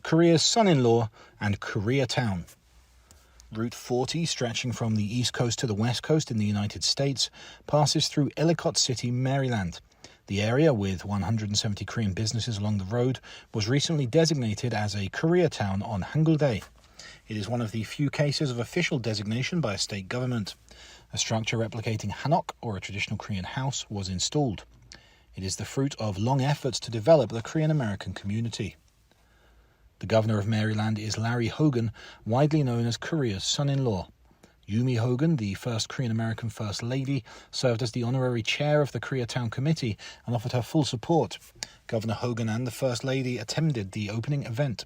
Korea's son-in-law, and Koreatown. Route 40, stretching from the east coast to the west coast in the United States, passes through Ellicott City, Maryland. The area, with 170 Korean businesses along the road, was recently designated as a Koreatown on Hangul Day. It is one of the few cases of official designation by a state government. A structure replicating hanok, or a traditional Korean house, was installed. It is the fruit of long efforts to develop the Korean-American community. The governor of Maryland is Larry Hogan, widely known as Korea's son-in-law. Yumi Hogan, the first Korean-American First Lady, served as the honorary chair of the Koreatown Committee and offered her full support. Governor Hogan and the First Lady attended the opening event.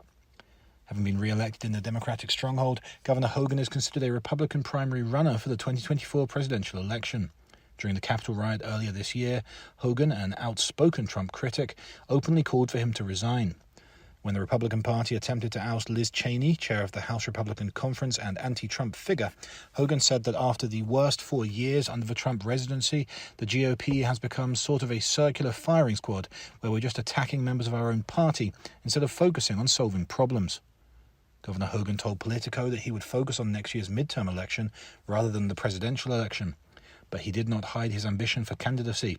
Having been re-elected in the Democratic stronghold, Governor Hogan is considered a Republican primary runner for the 2024 presidential election. During the Capitol riot earlier this year, Hogan, an outspoken Trump critic, openly called for him to resign. When the Republican Party attempted to oust Liz Cheney, chair of the House Republican Conference and anti-Trump figure, Hogan said that after the worst 4 years under the Trump residency, the GOP has become sort of a circular firing squad where we're just attacking members of our own party instead of focusing on solving problems. Governor Hogan told Politico that he would focus on next year's midterm election rather than the presidential election, but he did not hide his ambition for candidacy.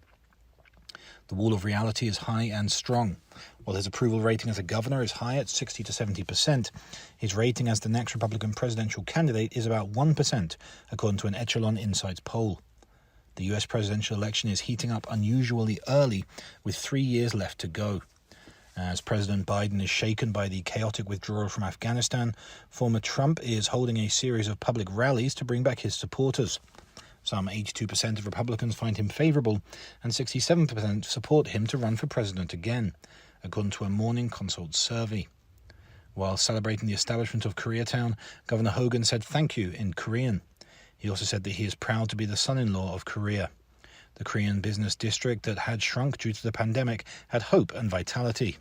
The wall of reality is high and strong. While his approval rating as a governor is high at 60 to 70%, his rating as the next Republican presidential candidate is about 1%, according to an Echelon Insights poll. The U.S. presidential election is heating up unusually early, with 3 years left to go. As President Biden is shaken by the chaotic withdrawal from Afghanistan, former Trump is holding a series of public rallies to bring back his supporters. Some 82% of Republicans find him favorable, and 67% support him to run for president again, according to a Morning Consult survey. While celebrating the establishment of Koreatown, Governor Hogan said thank you in Korean. He also said that he is proud to be the son-in-law of Korea. The Korean business district that had shrunk due to the pandemic had hope and vitality.